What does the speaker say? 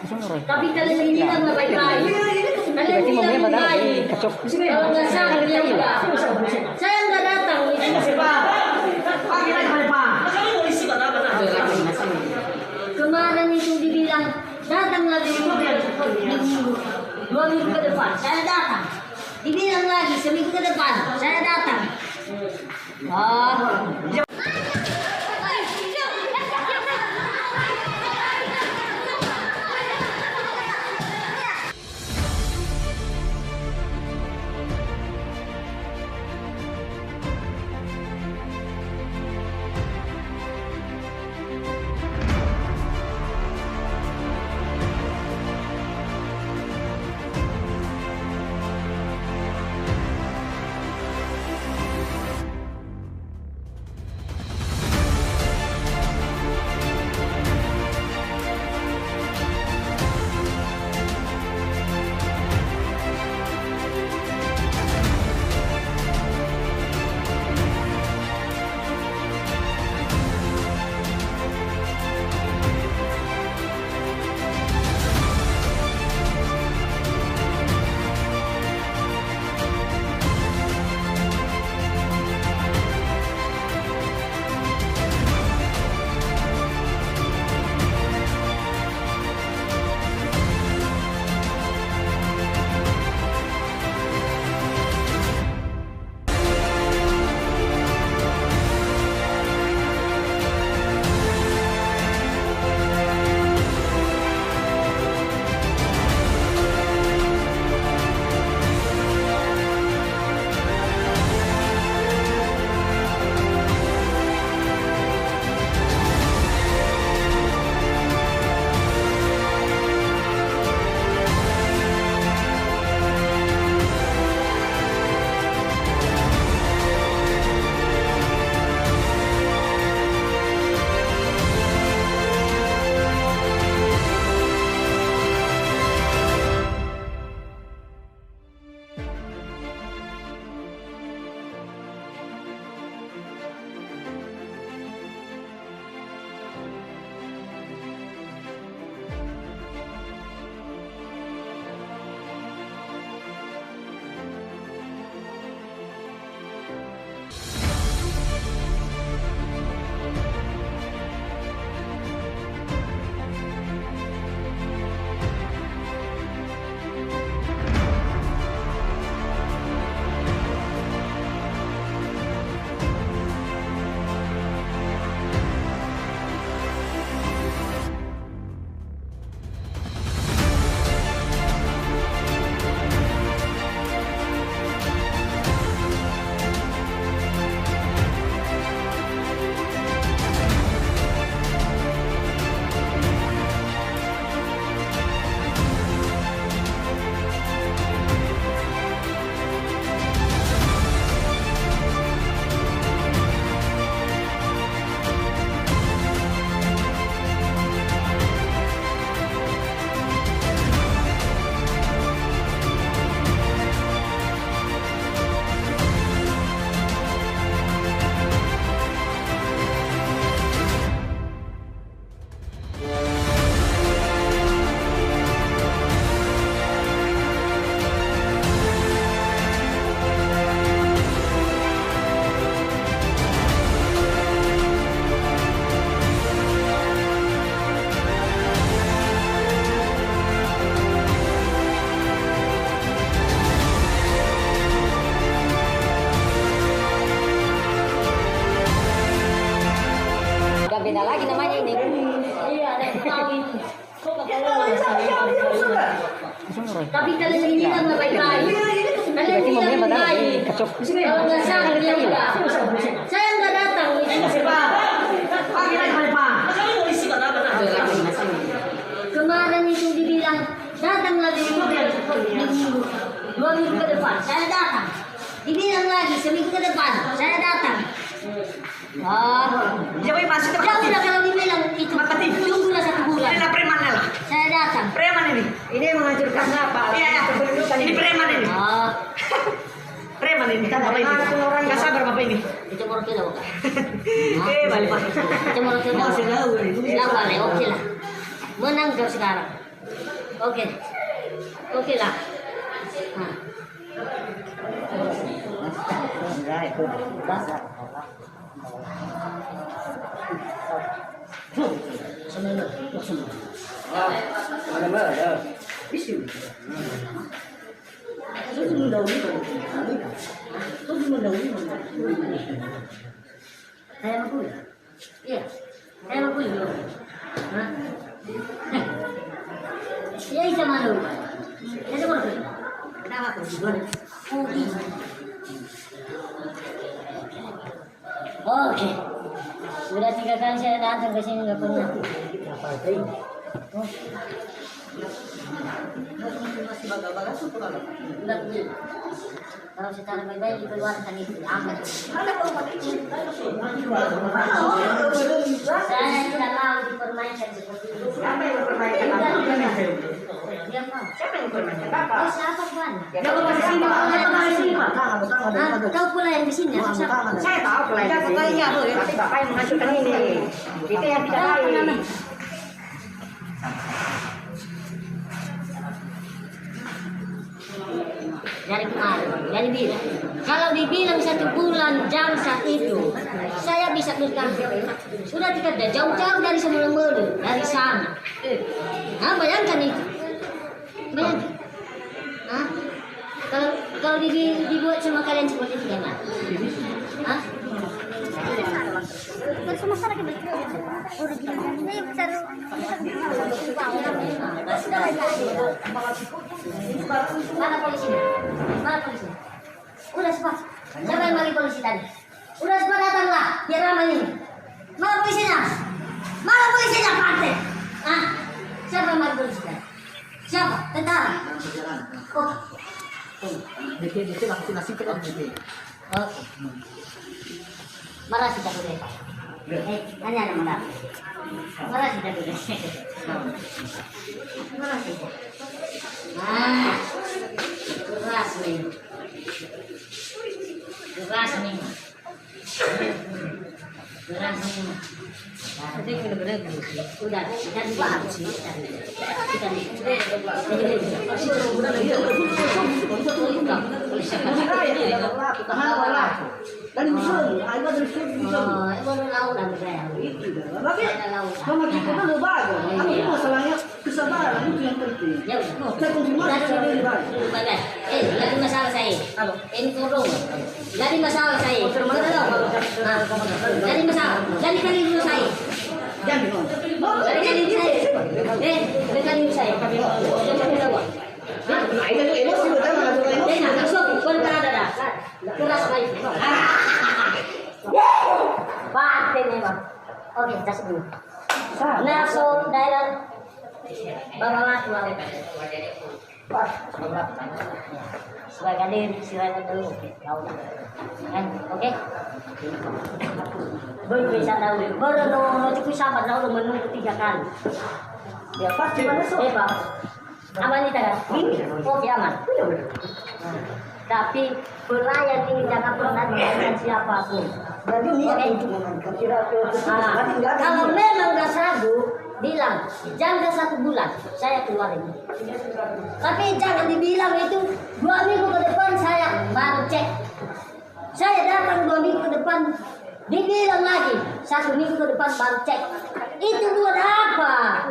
Tapi kalian hindi lang na baybay. Kalian hindi lang baybay. Kalau nggak sakit ya udah. Saya nggak datang. Kemarin itu dibilang datang lagi 2 minggu ke depan. Saya datang. Dibilang lagi seminggu ke depan. Saya datang. Beda lagi namanya ini. Iya, ada yang tahu itu. Tapi kalian hindi lang na baybay. Kalian hindi lang baybay. Kalau nggak sakit ya udah. Saya nggak datang. Kemarin itu dibilang datang lagi 2 minggu ke depan. Saya datang. Dibilang lagi seminggu ke depan. Saya datang. Jadi masih Ya udah kalau dibilang itu tunggulah 1 bulan. Ini preman lah. Saya datang. Preman ini. Ini menghancurkan apa? Iya, ya. Ini preman ini. Preman ini. Bapak ini. Nggak sabar bapak ini. Itu mau kita bukan? Balik pak. Itu mau kita. Nggak boleh, oke lah. Menang kau sekarang. Oke. Oke lah. Nah. Saya mampu ya? Iya, saya mampu ya. Hah? Ya isa malu. Saya mau pergi. Kenapa tuh? Oke. Sudah 3 kali saya datang ke sini nggak pernah. Oh. Enggak punya. Kalau secara baik-baik dikeluarkan itu aman. Saya tidak mau dipermainkan seperti itu. Siapa yang mempermainkan Abang? Dia mau. Siapa yang mempermainkan Bapak? Oh, siapa Tuan? Ya, kau masih sini, Pak. Kau masih sini, Pak. Kau pula yang di sini. Saya tahu pelayan di sini. Tapi Bapak yang menghancurkan ini. Itu yang tidak baik. Dari kemarin, dari bilang. Kalau dibilang 1 bulan jam saat itu, saya bisa berkata. Sudah dikerja jauh-jauh dari Semulumulu, dari sana. Nah, bayangkan itu. Bayangkan. Hah? Kalau dibuat sama kalian seperti itu gimana? Hah? Mana polisinya? Mana polisinya? Udah cepat. Siapa yang bagi polisi tadi? Udah cepat datanglah. Biar ramai ini. Mana polisinya? Mana polisinya? Pantai. Ah, siapa yang bagi polisi tadi? Siapa? Tentara. Oh. Dia langsung nasi ke dalam sini. Oh. Marah sih tak boleh. Hanya ada marah. Marah sih tak boleh. Marah sih. Ah, keras nih. Keras nih. Keras nih. Tapi benar-benar udah kita dibahas sih. Kita Dan musuh, ada musuh musuh. oh, baru lautan saya. Tapi sama kita dulu bagus. Tapi masalahnya kesabaran itu yang penting. Ya udah. Saya konfirmasi sama dia baik. Bagai. Jadi masalah saya. Ini turun. Jadi masalah saya. Jadi masalah. Jadi kali dulu saya. Jangan. Jadi kali dulu saya. Dengan dulu saya. Nah, itu emosi betul nggak ada emosi. Nah, langsung berada. Keras baik. Pasti memang. Oke, kita sebelum. Naso daerah bawah laut. Sebagai kadir silahkan dulu. Kan, oke? Belum bisa tahu. Baru cukup sabar dahulu menunggu 3 kali. Ya pasti masuk. Pak. Aman ini kan? Oke aman. Tapi pelayan ini jangan pernah dengan siapapun. Jadi niat untuk menangkap Kalau memang udah sabu, bilang jangan 1 bulan saya keluar ini. Tapi jangan dibilang itu 2 minggu ke depan saya baru cek. Saya datang 2 minggu ke depan, dibilang lagi 1 minggu ke depan baru cek. Itu buat apa?